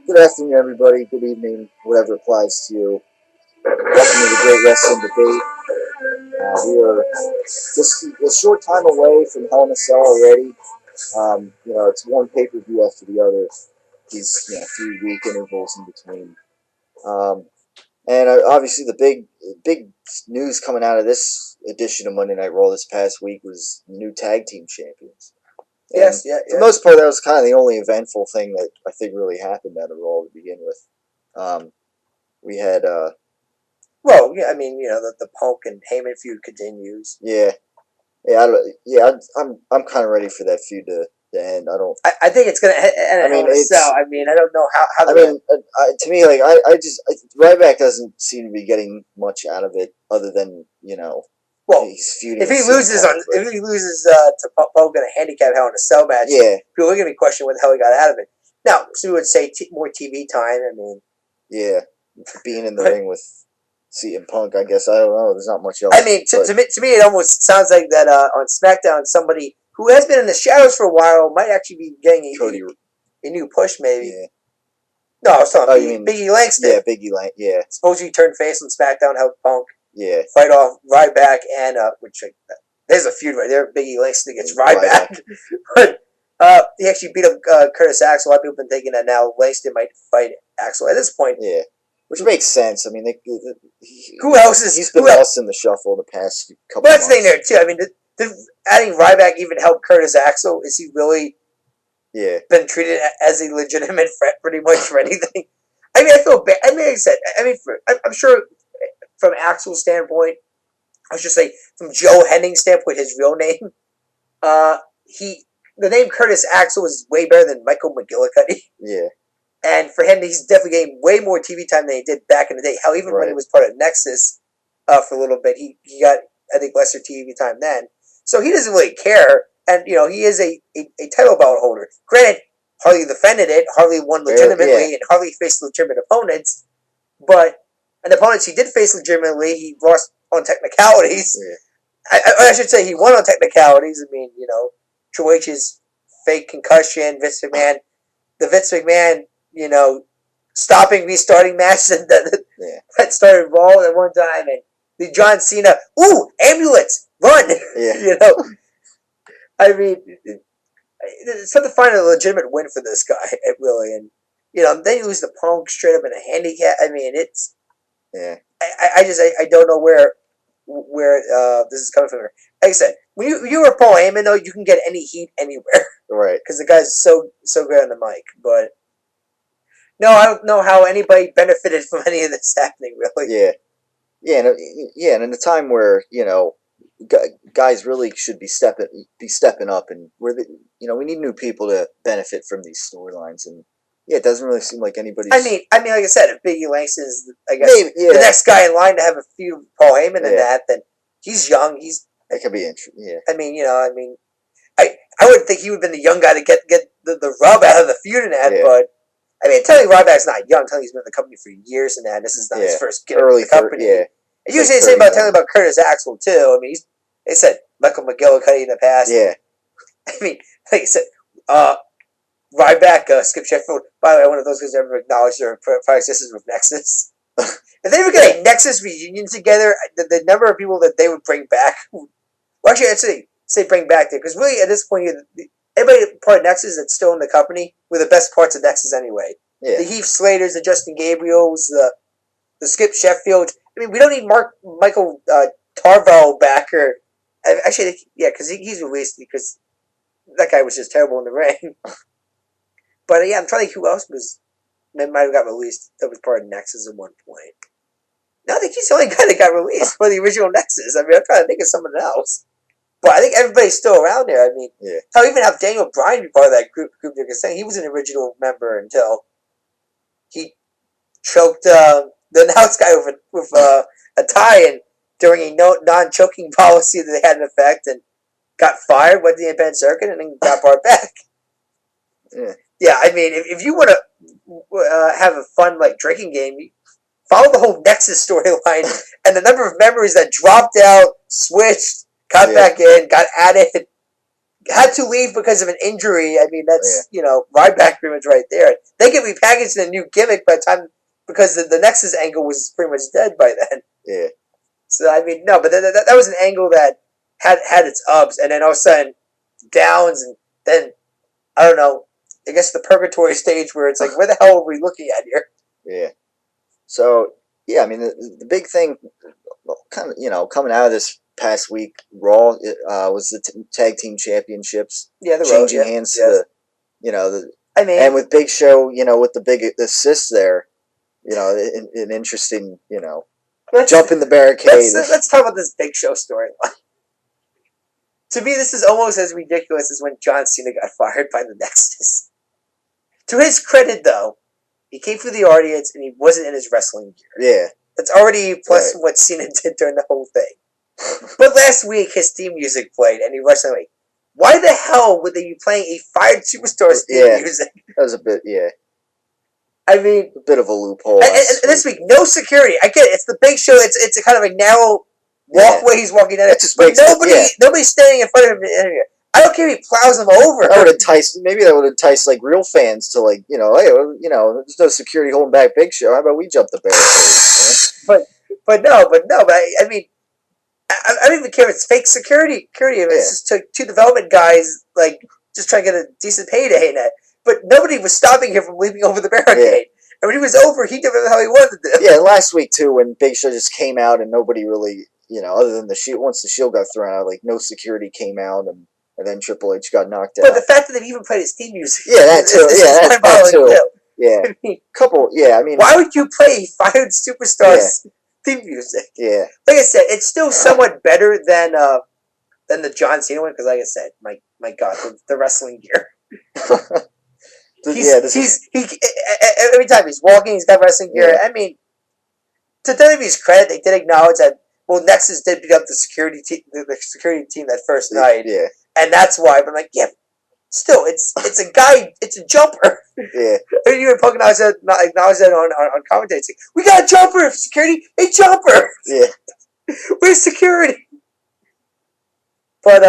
Good afternoon, everybody. Good evening, whatever applies to you. Welcome to the Great Wrestling Debate. We are just a short time away from Hell in a Cell already. It's one pay-per-view after the other. These 3-week intervals in between. Obviously the big news coming out of this edition of Monday Night Raw this past week was the new tag team champions. Yes. For the most part, that was kind of the only eventful thing that I think really happened out of Raw to begin with. We had, the Punk and Heyman feud continues. I'm kind of ready for that feud to end. I think it's gonna end. I don't know how. To me, Ryback doesn't seem to be getting much out of it, other than he's feuding. If he loses to Punk in a handicap Hell in a Cell match, people are gonna be questioning what the hell he got out of it. Now, so we would say more TV time. Being in the ring with CM Punk, I guess. I don't know. There's not much else. To me, it almost sounds like that on SmackDown, somebody who has been in the shadows for a while might actually be getting a new push, maybe. Yeah. No, it's not. Biggie Langston. Yeah, Biggie Langston. Yeah. Supposedly turned face on SmackDown, helped Punk. Yeah. Fight off Ryback and there's a feud right there. Biggie Langston against Ryback. But he actually beat up Curtis Axel. A lot of people have been thinking that now Langston might fight Axel at this point. Yeah. Which makes sense. I mean, who else is... He's been lost in the shuffle the past couple months. But that's the thing there, too. I mean, did adding Ryback even help Curtis Axel? Is he really been treated as a legitimate threat pretty much for anything? I mean, I feel bad. I mean, like I said, I'm sure from Axel's standpoint, I should say from Joe Henning's standpoint, his real name, the name Curtis Axel is way better than Michael McGillicuddy. Yeah. And for him, he's definitely getting way more TV time than he did back in the day. Hell, even when he was part of Nexus for a little bit, he got, I think, lesser TV time then. So he doesn't really care. And, he is a title belt holder. Granted, hardly defended it, hardly won legitimately, and hardly faced legitimate opponents. But, and the opponents he did face legitimately, he lost on technicalities. Yeah. I should say he won on technicalities. I mean, Triple H's fake concussion, Vince McMahon, stopping, restarting match that started Raw at one time, and the John Cena, ambulance, run! Yeah. I mean, it's hard to find a legitimate win for this guy, really, and then you lose the Punk straight up in a handicap. I mean, it's I don't know where this is coming from. Like I said, when you were Paul Heyman, though, you can get any heat anywhere, right? Because the guy's so good on the mic, but. No, I don't know how anybody benefited from any of this happening, really. And in a time where guys really should be stepping up, and we need new people to benefit from these storylines, and it doesn't really seem like anybody's. I mean, like I said, if Biggie Langston is, I guess, the next guy in line to have a feud with Paul Heyman and that, then he's young. That could be interesting. Yeah. I would think he would have been the young guy to get the rub out of the feud in that, but. I mean, Tony Ryback's not young. Tony's been in the company for years and that. This is not his first gig in the company. And you say the same about Tony about Curtis Axel, too. I mean, they said Michael McGillicuddy in the past. Yeah. I mean, like I said, Ryback, Skip Sheffield, by the way, one of those guys ever acknowledged their prior existence with Nexus. If they ever get a Nexus reunion together, the number of people that they would bring back, well, actually, I'd say bring back there, because really, at this point, everybody part of Nexus that's still in the company were the best parts of Nexus anyway. Yeah. The Heath Slaters, the Justin Gabriels, the Skip Sheffield. I mean, we don't need Michael Tarvel back, or actually, because he's released because that guy was just terrible in the ring. But I'm trying to think who else might have got released that was part of Nexus at one point. No, I think he's the only guy that got released for the original Nexus. I mean, I'm trying to think of someone else. But I think everybody's still around there. I mean, how even have Daniel Bryan be part of that group they're saying he was an original member until he choked the announce guy with a tie-in during a non-choking policy that they had in effect, and got fired, went to the independent circuit, and then got brought back. Yeah, I mean, if you want to have a fun drinking game, follow the whole Nexus storyline and the number of members that dropped out, switched. Got back in, got added. had to leave because of an injury. I mean, that's Ryback pretty much right there. They get repackaged in a new gimmick by the time because the Nexus angle was pretty much dead by then. Yeah. So I mean, no, but that was an angle that had its ups, and then all of a sudden downs, and then I don't know. I guess the purgatory stage where it's like, where the hell are we looking at here? Yeah. So yeah, I mean the big thing, kind of coming out of this past week, Raw was the tag team championships. Yeah, the changing road, hands to the I mean, and with Big Show, with the big assist there, an interesting, jump in the barricade. Let's talk about this Big Show storyline. To me, this is almost as ridiculous as when John Cena got fired by the Nexus. To his credit, though, he came through the audience and he wasn't in his wrestling gear. Yeah. That's already plus what Cena did during the whole thing. But last week, his theme music played and he rushed away. Why the hell would they be playing a fired superstar's theme music? That was a bit, I mean, a bit of a loophole. And this week, no security. I get it. It's the Big Show. It's a kind of a narrow walkway he's walking down. But nobody's standing in front of him. I don't care if he plows them over. That would entice like real fans to hey, there's no security holding back Big Show. How about we jump the barricade? But I mean, I don't even care if it's fake security. It's just two development guys just trying to get a decent payday in it. But nobody was stopping him from leaping over the barricade. Yeah. And when he was over, he did whatever the hell he wanted to do. Yeah, last week too, when Big Show just came out and nobody really, other than the Shield, once the Shield got thrown out, no security came out and then Triple H got knocked out. But the fact that they've even played his theme music. Yeah, that too. That too. Yeah. I mean, why would you play fired superstars theme music? Yeah. Like I said, it's still somewhat better than the John Cena one because, like I said, my God, the wrestling gear. Every time he's walking, he's got wrestling gear. Yeah. I mean, to WWE's credit, they did acknowledge that. Well, Nexus did beat up the security team that first night. Yeah. And that's why. But I'm like, still, it's a guy. It's a jumper. Yeah. And even Punk acknowledged that on commentary. Like, we got a jumper. Security, a jumper. Yeah. Where's security? But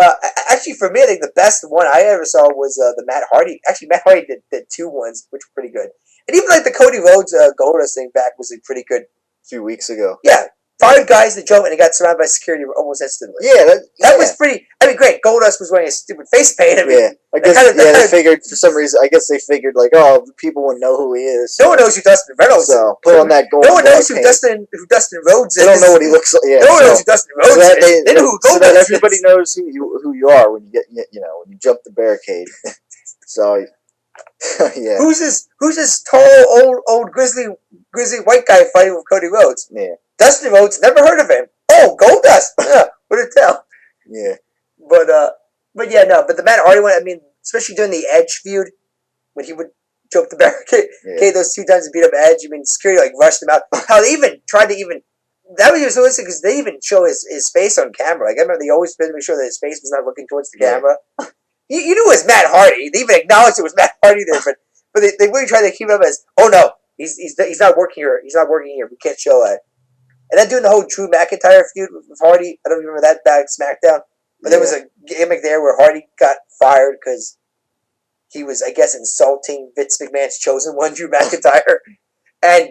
actually, for me, I think the best one I ever saw was the Matt Hardy. Actually, Matt Hardy did two ones, which were pretty good. And even the Cody Rhodes Goldust thing back was pretty good. A few weeks ago. Yeah. 5 guys that jump and they got surrounded by security almost instantly. Yeah, that was pretty. I mean, great. Goldust was wearing a stupid face paint. I mean, I guess they figured for some reason. I guess they figured people wouldn't know who he is. So. No one knows who Dustin Reynolds is. So put on that gold. No one knows who Dustin Rhodes is. They don't know what he looks like. Yeah, no one knows who Dustin Rhodes is. They know who Goldust is. So that everybody knows who you are when you get when you jump the barricade. So. Yeah. Who's this tall old grizzly white guy fighting with Cody Rhodes? Yeah. Dustin Rhodes, never heard of him. Oh, Goldust. Yeah, what a tell. Yeah. But the Matt Hardy one, I mean, especially during the Edge feud, when he would jump the barricade, those 2 times to beat up Edge, I mean, security rushed him out. How they even tried to that was so interesting because they even show his face on camera. I remember they always tried to make sure that his face was not looking towards the camera. You knew it was Matt Hardy. They even acknowledged it was Matt Hardy there, but they really tried to keep him as, oh no, he's not working here. He's not working here. We can't show that. And then doing the whole Drew McIntyre feud with Hardy, I don't remember that back SmackDown, but there was a gimmick there where Hardy got fired because he was, I guess, insulting Vince McMahon's chosen one, Drew McIntyre. And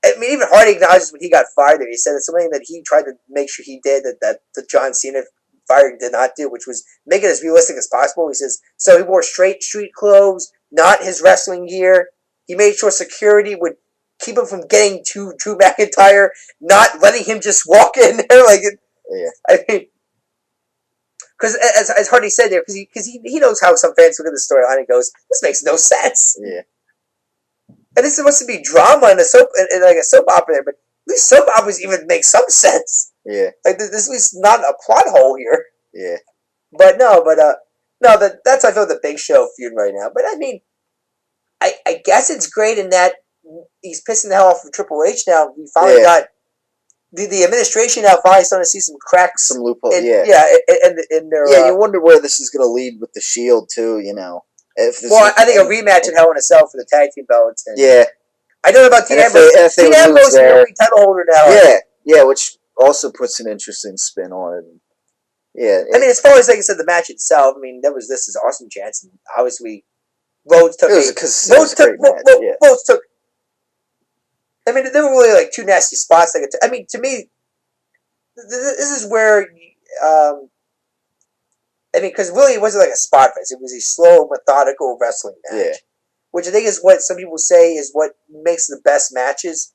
even Hardy acknowledges when he got fired there. He said it's something that he tried to make sure he did that the John Cena firing did not do, which was make it as realistic as possible. He says, so he wore straight street clothes, not his wrestling gear. He made sure security would keep him from getting to Drew McIntyre, not letting him just walk in there. I mean, because as Hardy said there, because he knows how some fans look at the storyline and goes, this makes no sense. Yeah. And this is supposed to be drama in a soap opera there, but at least soap operas even make some sense. Yeah. This is not a plot hole here. Yeah. But that's I feel the Big Show feud right now. But I mean, I guess it's great in that he's pissing the hell off of Triple H now. We finally got the administration now finally starting to see some cracks, some loopholes. In their you wonder where this is going to lead with the Shield too. I think a rematch in Hell in a Cell for the tag team belts. I don't know about Dean Ambrose. Dean Ambrose is the only title holder now. Yeah, which also puts an interesting spin on it. Yeah. I mean, as far as like I said, the match itself, I mean, this is awesome chance, and obviously Rhodes took it was because it was a great match. Yeah. Rhodes took. I mean, there were really like two nasty spots. I mean, to me, this is where. I mean, because really, it wasn't like a spot fest. It was a slow, methodical wrestling match, Yeah. which I think is what some people say is what makes the best matches.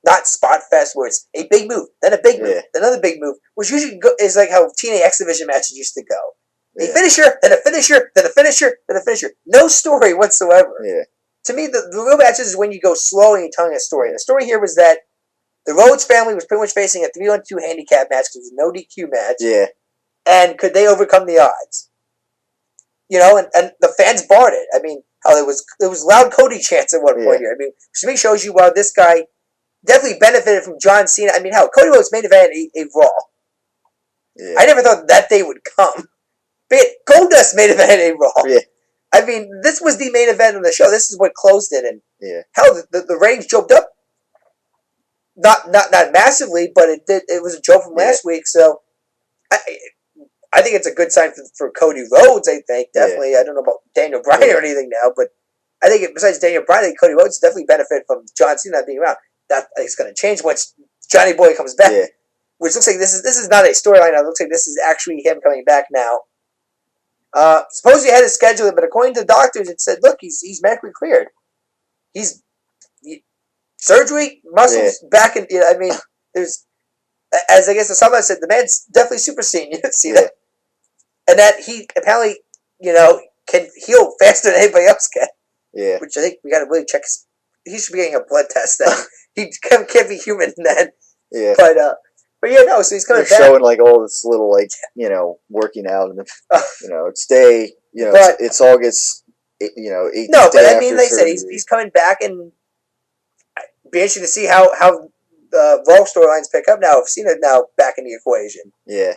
Not spot fest, where it's a big move, then a big move, then another big move, which usually is like how TNA X Division matches used to go. A finisher, then a finisher, then a finisher, then a finisher. No story whatsoever. Yeah. To me, the real matches is when you go slow and you're telling a story. And the story here was that the Rhodes family was pretty much facing a 3-on-2 handicap match because it was no DQ match. Yeah. And could they overcome the odds? You know, and the fans bought it. I mean, hell, it was loud Cody chants at one point here. I mean, to me, shows you how this guy definitely benefited from John Cena. I mean, hell, Cody Rhodes main event a Raw. Yeah. I never thought that day would come. But Goldust main event a Raw. Yeah. I mean, this was the main event of the show. This is what closed it, and hell, the ratings jumped up. Not massively, but it did. It was a joke from last week, so I think it's a good sign for Cody Rhodes. I think definitely. I don't know about Daniel Bryan or anything now, but I think besides Daniel Bryan, I think Cody Rhodes definitely benefit from John Cena not being around. That I think it's going to change once Johnny Boy comes back, which looks like this is not a storyline. It looks like this is actually him coming back now. Supposedly had to schedule it, but according to the doctors, it said, "Look, he's medically cleared. Surgery, muscles back in. I mean, there's as I guess somebody said, the man's definitely super senior. See that, and that he apparently can heal faster than anybody else can. Yeah, which I think we got to really check. He should be getting a blood test. Then he can't be human then. Yeah, but yeah, no. So he's coming They're back. showing like all this little working out and it's day. It's August. 8th no, but day I mean, after they said surgery. he's coming back, and be interesting to see how Raw storylines pick up now. I've seen it now back in the equation. Yeah.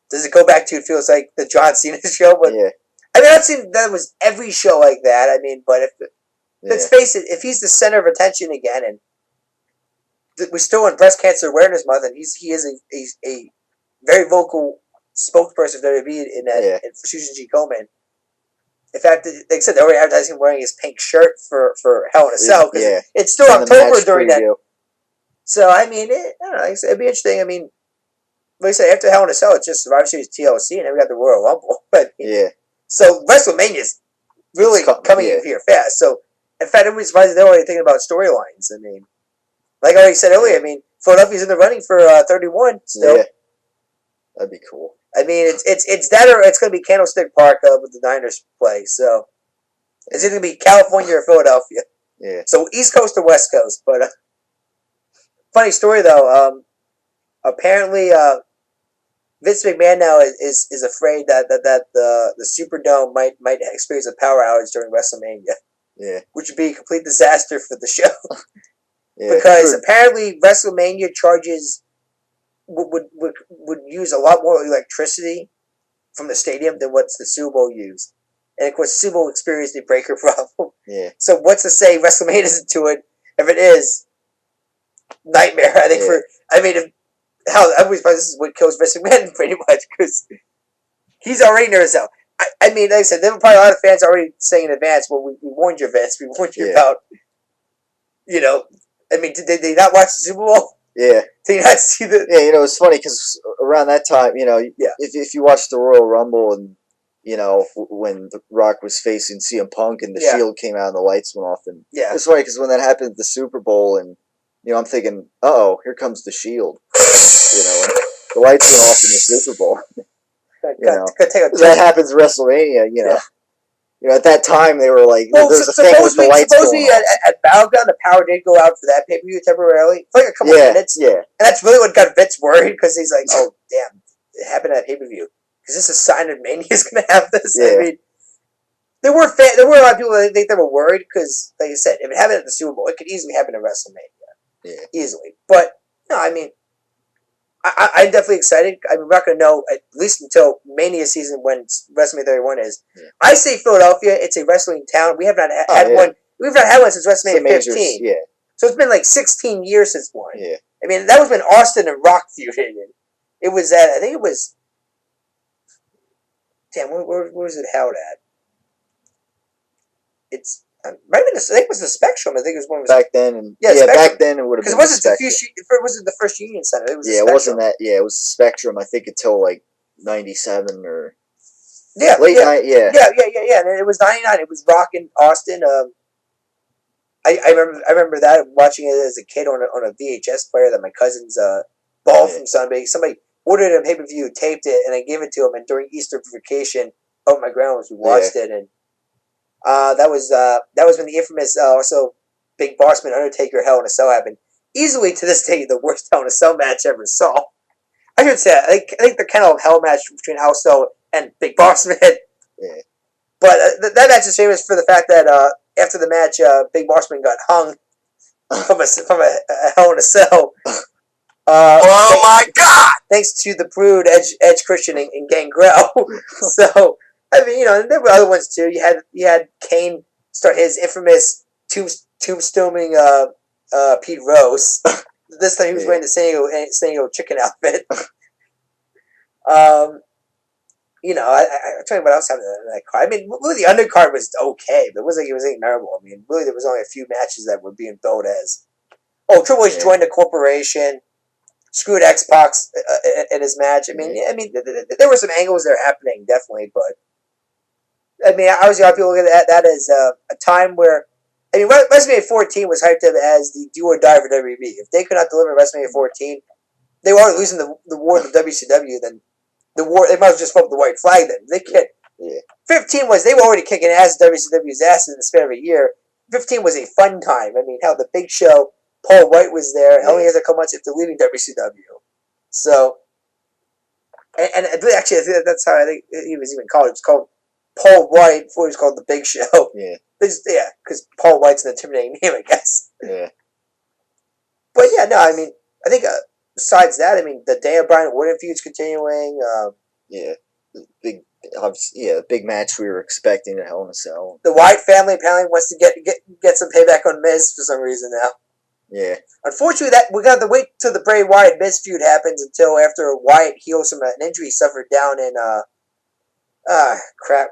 Does it go back to it feels like the John Cena show? But I mean, I've seen that was every show like that. I mean, but let's face it, if he's the center of attention again, and we're still in Breast Cancer Awareness Month, and he is a very vocal spokesperson for WWE in Susan G. Komen. In fact, like I said, they're already advertising him wearing his pink shirt for Hell in a Cell because it's still October during that. So I mean, I don't know. It'd be interesting. I mean, like I said, after Hell in a Cell, it's just Survivor Series TLC, and then we got the Royal Rumble. But so WrestleMania's really coming in here fast. So in fact, everybody's surprised they're already thinking about storylines. I mean, like I already said earlier, I mean, Philadelphia's in the running for 31 still. Yeah, that'd be cool. I mean, it's that or it's going to be Candlestick Park with the Niners play. So it's either going to be California or Philadelphia. Yeah. So East Coast or West Coast. But funny story though. Apparently, Vince McMahon now is afraid that the Superdome might experience a power outage during WrestleMania. Yeah. Which would be a complete disaster for the show. Because apparently WrestleMania charges would use a lot more electricity from the stadium than what the Super Bowl used. And of course, Super Bowl experienced a breaker problem. Yeah. So what's to say WrestleMania isn't to it? If it is, nightmare. I think everybody's probably this is what kills Vince McMahon pretty much because he's already nervous out. I mean, like I said, there were probably a lot of fans already saying in advance, "Well, we warned you, Vince. We warned you about." I mean, did they not watch the Super Bowl? Yeah. Did you not see the? Yeah, it's funny because around that time, if you watch the Royal Rumble and when The Rock was facing CM Punk and the Shield came out and the lights went off, and it's funny because when that happened at the Super Bowl, and I'm thinking, here comes the Shield, and the lights went off in the Super Bowl. That happens at WrestleMania, at that time they were like, there's a thing with the lights supposedly going at Battleground, the power did go out for that pay-per-view temporarily for like a couple of minutes. Yeah. And that's really what got Vince worried because he's like, oh, damn, it happened at pay-per-view. Is this a sign that Mania's going to have this? Yeah. I mean, there were a lot of people that think they were worried because, like I said, if it happened at the Super Bowl, it could easily happen at WrestleMania. Yeah. Easily. But, no, I mean, I'm definitely excited. I mean, we're not going to know at least until Mania season when WrestleMania 31 is. Yeah. I say Philadelphia. It's a wrestling town. We have not had one. We've not had one since WrestleMania 15. Yeah. So it's been like 16 years since one. Yeah. I mean, that was when Austin and Rock feuded. It was at I think it was damn, where was it held at? It's maybe I think it was the Spectrum. I think it was one of back then, and back then it would have because been it the wasn't the Spectrum. it wasn't the first Union Center. It was the Yeah, it Spectrum. wasn't that. Yeah, it was the Spectrum. I think until like '97 or yeah, late yeah, night. yeah. And it was '99. It was rocking Austin. I remember that watching it as a kid on a VHS player that my cousins bought from somebody. Somebody ordered a pay per view, taped it, and I gave it to him. And during Easter vacation, oh my grandma's, we watched it, and that was when the infamous also Big Bossman Undertaker Hell in a Cell happened. Easily to this day, the worst Hell in a Cell match I ever saw. I should say, I think the kind of hell match between Hell Cell and Big Bossman. Yeah. But that match is famous for the fact that after the match, Big Bossman got hung from a Hell in a Cell. Oh my God! Thanks to the Brood, Edge Christian, and Gangrel. So I mean, there were other ones too. You had Kane start his infamous tombstoning Pete Rose. This time he was wearing the San Diego chicken outfit. I'm trying what else happened in that card. I mean, really, the undercard was okay, but it wasn't like it was anything memorable. I mean, really, there was only a few matches that were being billed as. Oh, Triple H joined the corporation. Screwed X-Pac in his match. I mean, there were some angles that are happening, definitely, but I mean, obviously, a lot of people look at that as a time where, I mean, WrestleMania 14 was hyped up as the do or die for WWE. If they could not deliver WrestleMania 14, they were losing the war to WCW. Then the war, they might as well just vote the white flag. Then they can't. 15 was they were already kicking WCW's ass in the span of a year. 15 was a fun time. I mean, hell, the Big Show. Paul White was there only a couple months after leaving WCW. So, and actually, I think that's how I think he was even called. It was called Paul White before he was called the Big Show. Yeah. Because Paul White's an intimidating name, I guess. Yeah. But yeah, no, I mean, I think besides that, I mean, the Daniel Bryan Orton feud's continuing. Big match we were expecting at Hell in a Cell. The Wyatt family apparently wants to get some payback on Miz for some reason now. Yeah. Unfortunately, that we got to wait till the Bray Wyatt Miz feud happens until after Wyatt heals from an injury he suffered down in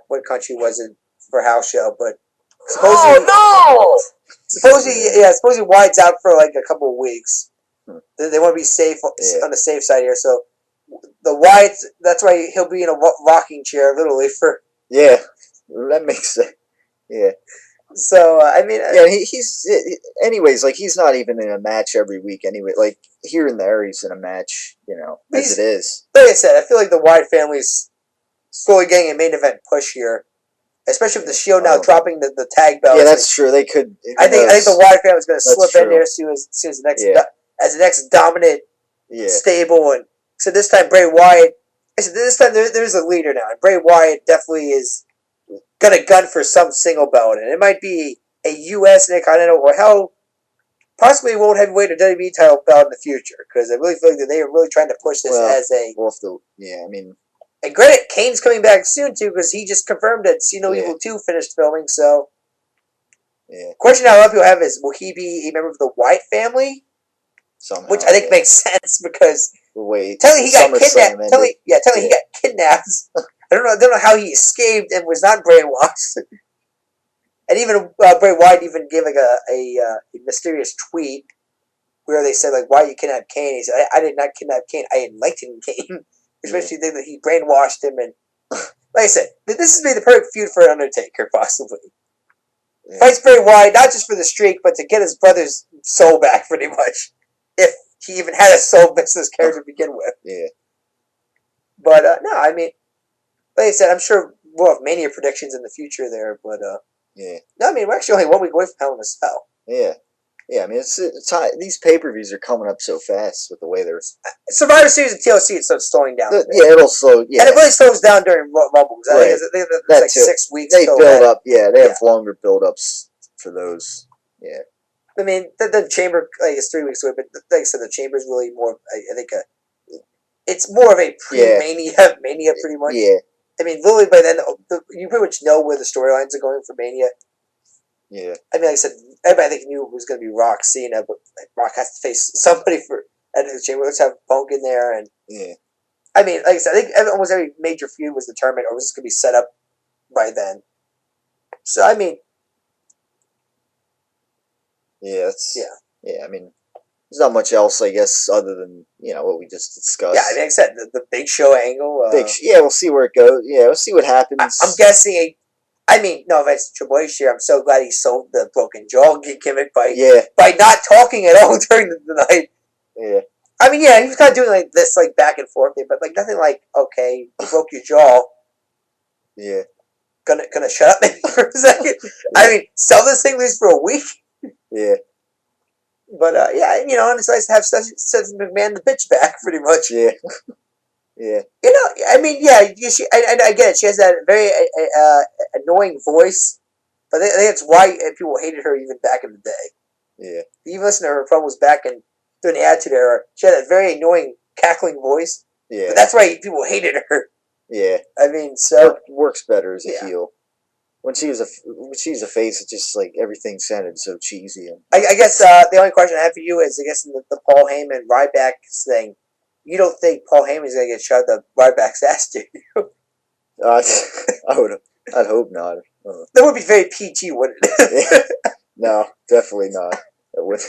what country was it for house show? But supposedly Wyatt's out for like a couple of weeks. They want to be safe on the safe side here, so the Wyatt, that's why he'll be in a rocking chair literally for. Yeah, that makes sense. Yeah. So I mean, he's anyways. Like he's not even in a match every week anyway. Like here and there, he's in a match. As it is. Like I said, I feel like the Wyatt family's slowly getting a main event push here, especially with the Shield now dropping the tag belt. Yeah, that's true. They could. I think the Wyatt family's going to slip in there as soon as the next as the next dominant stable, and so this time Bray Wyatt. I said this time there's a leader now, and Bray Wyatt definitely is gonna gun for some single belt, and it might be a U.S. Intercontinental or hell, possibly World Heavyweight or WWE title belt in the future, because I really feel like that they are really trying to push this as a. And granted, Kane's coming back soon too, because he just confirmed that See No Evil 2 finished filming. So, question a lot of people have is, will he be a member of the Wyatt family? Somehow, which I think makes sense because tell me he got kidnapped. Tell me he got kidnapped. I don't know how he escaped and was not brainwashed. And even Bray Wyatt even gave like a mysterious tweet where they said like, "Why you kidnapped Kane?" He said, "I did not kidnap Kane. I enlightened Kane." Especially think that he brainwashed him, and like I said, this is be the perfect feud for Undertaker possibly. Fights Bray Wyatt not just for the streak, but to get his brother's soul back, pretty much. If he even had a soul business character to begin with. Yeah. But no, I mean, like I said, I'm sure we'll have Mania predictions in the future there, but no, I mean, we're actually only 1 week away from Hell in a Cell. Yeah. Yeah, I mean, it's these pay-per-views are coming up so fast with the way they're... Survivor Series and TLC, it starts slowing down. It'll slow, And it really slows down during Rumbles. I think it's like 6 weeks. They build up, they have longer build-ups for those, I mean, the Chamber, it's 3 weeks away, but like I said, the Chamber is really more, I think, it's more of a pre-Mania, Mania pretty much. Yeah. I mean, literally by then, you pretty much know where the storylines are going for Mania. Yeah. I mean, like I said, everybody I think knew it was going to be Rock Cena, but Rock has to face somebody for at the Chamber. Let's have Punk in there, and I mean, like I said, I think almost every major feud was determined or was just going to be set up by then. So, I mean, yeah, I mean, there's not much else, I guess, other than what we just discussed. Yeah, I mean, like I said, the Big Show angle. Yeah, we'll see where it goes. Yeah, we'll see what happens. I'm guessing. I mean, no offense to Triple H here. I'm so glad he sold the broken jaw gimmick by not talking at all during the night. Yeah. I mean, yeah, he was kind of doing like this, like back and forth thing, but like nothing like, okay, you broke your jaw. Yeah. Gonna shut up maybe for a second. Yeah. I mean, sell this thing at least for a week. Yeah. But yeah, and it's nice to have Stephanie McMahon the bitch back, pretty much. Yeah. Yeah. I mean, yeah, I get it. She has that very annoying voice, but I think that's why people hated her even back in the day. Yeah. Even listen to her promos back in during the Attitude Era, she had that very annoying cackling voice. Yeah. But that's why people hated her. Yeah. I mean, so it works better as a heel. When she's a face, it's just like everything sounded so cheesy. I guess the only question I have for you is, I guess in the Paul Heyman Ryback thing, you don't think Paul Heyman is going to get shoved up Ryback's ass, do you? I'd hope not. That would be very PG, wouldn't it? No, definitely not. That would.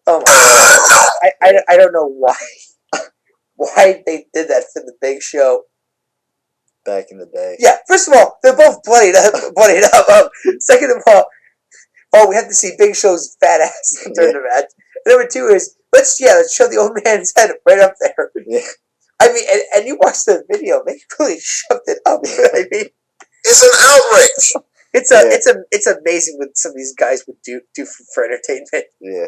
Oh my God. I don't know why they did that for the Big Show. Back in the day. Yeah, first of all, they're both bloodied up. Second of all, we have to see Big Show's fat ass during the match. Number two is, let's show the old man's head right up there. Yeah. I mean, and you watch the video, they really shoved it up. I mean, it's an outrage. It's amazing what some of these guys would do for entertainment. Yeah.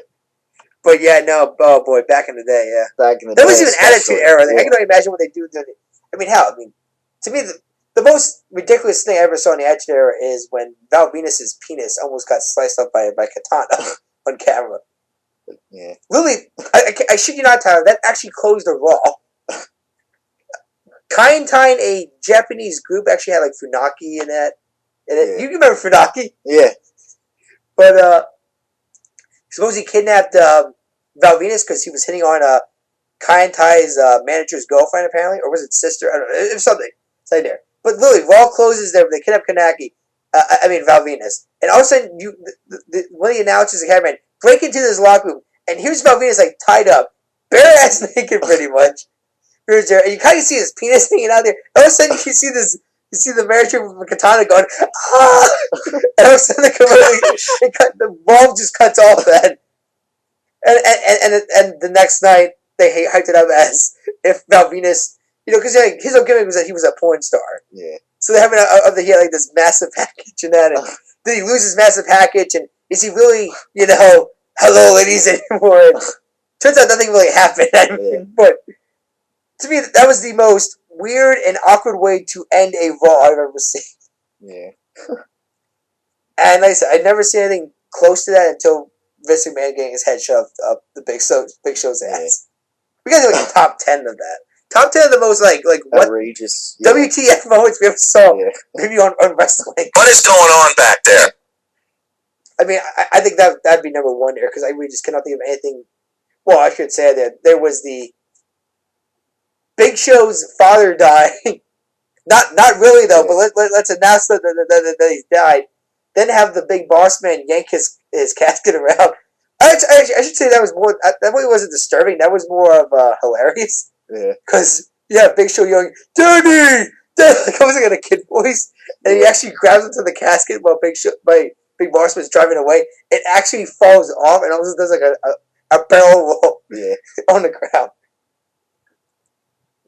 But yeah, no, oh boy, back in the day, yeah. Back in the day. That was even Attitude Era. Yeah. I can only imagine what they do. I mean, hell, to me, the most ridiculous thing I ever saw in the Attitude Era is when Val Venus's penis almost got sliced up by katana on camera. Yeah. Literally, I shit you not, Tyler, that actually closed a Raw. Kaintai, a Japanese group, actually had like Funaki in that. Yeah. You remember Funaki? Yeah. But suppose he kidnapped Val Venus because he was hitting on Kaintai's manager's girlfriend, apparently, or was it sister? I don't know. It was something. It's like there. But literally, Raw closes there. They kidnap Val Venus, and all of a sudden, one of the announcers, the cameraman, break into this locker room, and here's Val Venus like tied up, bare ass naked, pretty much. Here's there, and you kind of see his penis hanging out there. All of a sudden, you see the manager with the katana going, ah! And all of a sudden, the bulb just cuts off that. And the next night, they hyped it up as if Val Venus, because his whole gimmick was that he was a porn star. Yeah. So they have he had like this massive package and that, and then he loses massive package, and is he really, hello ladies anymore? And turns out nothing really happened. But to me, that was the most weird and awkward way to end a Raw I've ever seen. Yeah. And like I said, I'd never seen anything close to that until Vince McMahon getting his head shoved up the Big Show's ass. We got to do like a top 10 of that. Top 10 of the most like what outrageous WTF moments we ever saw maybe on wrestling. What is going on back there? I mean, I think that'd be number one there because I really just cannot think of anything. Well, I should say that there was the Big Show's father dying. Not really though, but let's announce that he's died. Then have the big boss man yank his casket around. I should say that was more. That really wasn't disturbing. That was more of hilarious. Yeah. Because Big Show yelling, "Daddy!" Like I was like in a kid voice, and he actually grabs into the casket while Big Boss Man's driving away. It actually falls off and almost does like a barrel roll on the ground.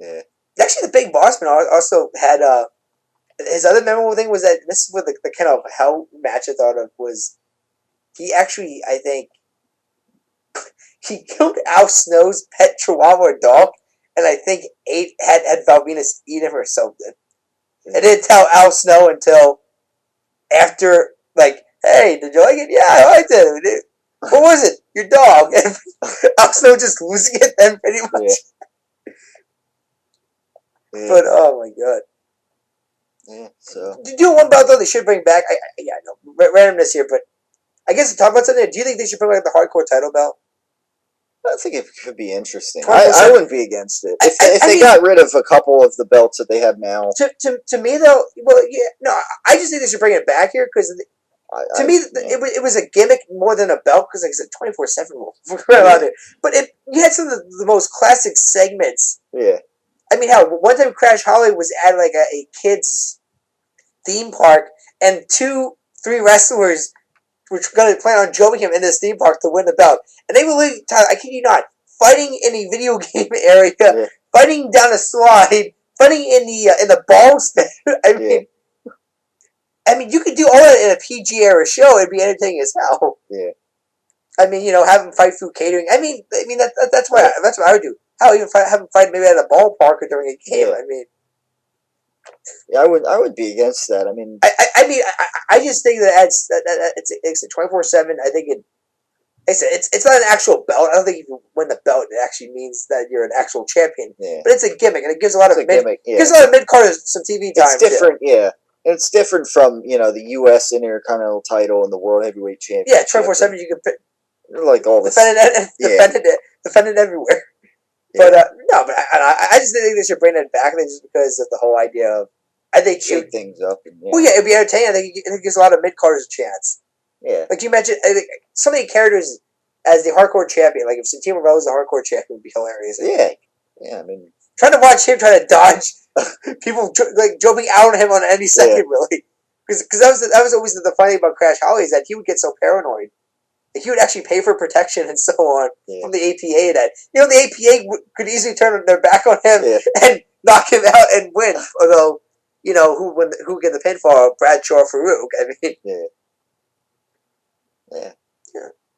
Yeah. Actually, the Big Boss Man also had his other memorable thing was that this is what the kind of hell match I thought of was. He actually, I think, he killed Al Snow's pet Chihuahua dog, and I think had Val Venus eat him or something. I didn't tell Al Snow until after, like, hey, did you like it? Yeah, I liked it. What was it? Your dog. And Al Snow just losing it then, pretty much. Yeah. But oh my god. Yeah. So. Do one belt though they should bring back. I know randomness here, but I guess to talk about something. Do you think they should bring back the hardcore title belt? I think it could be interesting. 24/7. I wouldn't be against it if I they mean, got rid of a couple of the belts that they have now. To me though, well, yeah, no, I just think they should bring it back here because to me it was a gimmick more than a belt because like I said 24/7 Yeah. but you had some of the most classic segments. Yeah. I mean, how one time Crash Holly was at like a kids theme park and 3 wrestlers were going to plan on joining him in this theme park to win the belt, and they were literally, I kid you not, fighting in a video game area, Yeah. fighting down a slide, fighting in the ball stand. I mean, you could do all that in a PG era show. It'd be entertaining as hell. Yeah. I mean, have them fight through catering. I mean that's what I would do. Hell, even have them fight maybe at a ballpark or during a game. Yeah. I mean, yeah, I would be against that. I mean, I just think that it's 24/7. I think it's not an actual belt. I don't think if you win the belt, it actually means that you're an actual champion. Yeah. But it's a gimmick, and it gives a lot of gives a lot of mid carders some TV time. It's different, yeah. It's different from the U.S. Intercontinental title and the World Heavyweight Championship. Yeah, 24/7. You can pick, like all this, defend it everywhere. Yeah. But no, but I just think they should bring it back. Just because of the whole idea of I think shake things up. And, well, yeah, it'd be entertaining. I think it gives a lot of mid carders a chance. Yeah, like you mentioned, I think so many characters as the hardcore champion. Like if Santino Marella was the hardcore champion, would be hilarious. Yeah. I mean, trying to watch him try to dodge people like jumping out on him on any second, really. Because that was always the funny thing about Crash Holly is that he would get so paranoid. Like he would actually pay for protection and so on from the APA. That the APA could easily turn their back on him and knock him out and win. Although who would get the pinfall? Bradshaw, Farouk. I mean,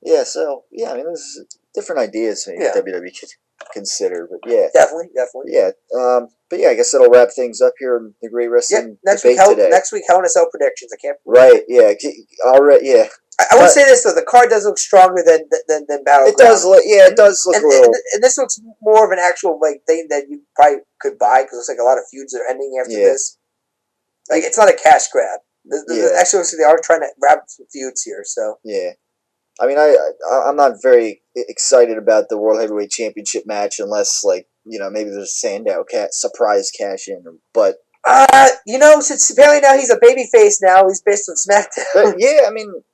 yeah. So I mean, there's different ideas maybe WWE could consider, but definitely. Yeah. But I guess that'll wrap things up here in the Great Wrestling Debate today. Next week, Hell in a Cell predictions. I can't. Right. Yeah. Already. Yeah. I would say this though: the card does look stronger than Battleground. It does look. Yeah, it does look a little. And this looks more of an actual thing that you probably could buy because it looks like a lot of feuds are ending after this. Like it's not a cash grab. Actually, looks like they are trying to grab some feuds here. So yeah. I mean, I'm not very excited about the World Heavyweight Championship match unless, maybe there's a Sandow surprise cash in. But since apparently now he's a babyface now, he's based on SmackDown. But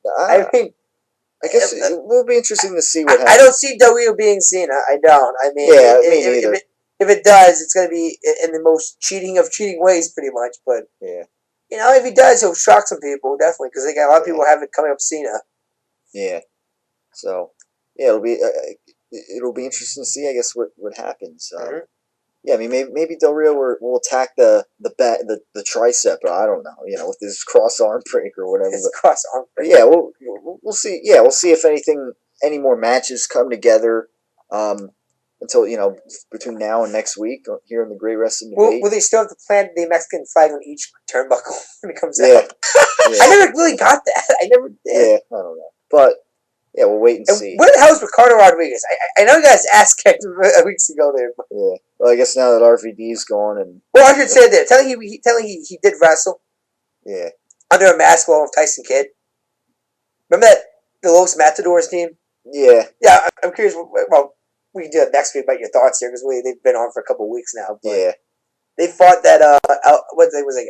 I guess it will be interesting to see what happens. I don't see Del being Cena. I don't. I mean, me neither. If it does, it's going to be in the most cheating of cheating ways, pretty much. But if he does, he'll shock some people definitely because they got a lot of people have it coming up Cena. Yeah. So, it'll be interesting to see, I guess, what happens. I mean, maybe Del Rio will attack the tricep, or I don't know, with his cross arm break or whatever. His cross arm break. Yeah, we'll see. Yeah, we'll see if any more matches come together. Until between now and next week here in the Great Wrestling Debate. Will they still have to plant the Mexican flag on each turnbuckle when it comes out? I never really got that. I never did. Yeah, I don't know, but. Yeah, we'll wait and see. Where the hell is Ricardo Rodriguez? I know you guys ass kicked weeks ago there. But... Yeah. Well, I guess now that RVD's gone and... Well, I should say that. Telling he did wrestle. Yeah. Under a mask with Tyson Kidd. Remember that the Los Matadors team? Yeah. Yeah, I'm curious. Well, we can do that next week about your thoughts here because they've been on for a couple of weeks now. But they fought that,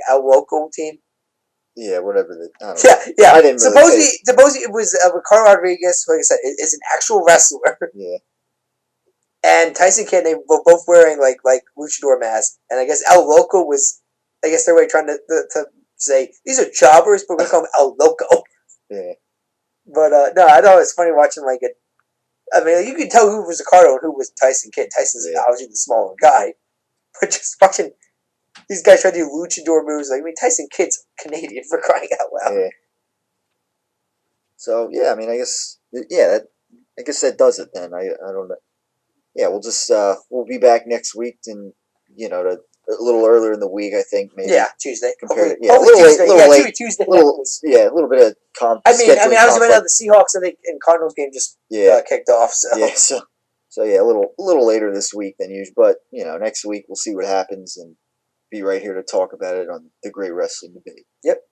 El Loco team. Yeah, whatever. I don't know. Yeah. I didn't supposedly it was Ricardo Rodriguez, like I said, is an actual wrestler. Yeah. And Tyson Kidd, they were both wearing like luchador masks, and I guess El Loco was, I guess they were trying to say these are jobbers, but we call them El Loco. Yeah. But no, I thought it was funny watching it. I mean, you could tell who was Ricardo and who was Tyson Kidd. Tyson's obviously the smaller guy, but just watching. These guys try to do luchador moves. Tyson Kidd's Canadian for crying out loud. Yeah. So I mean, I guess that does it then. I don't know. Yeah, we'll just we'll be back next week and a little earlier in the week, I think maybe. Yeah, Tuesday. Hopefully a little late. Tuesday. A little bit of I was right now the Seahawks and Cardinals game just kicked off. So a little later this week than usual, but next week we'll see what happens and be right here to talk about it on the Great Wrestling Debate. Yep.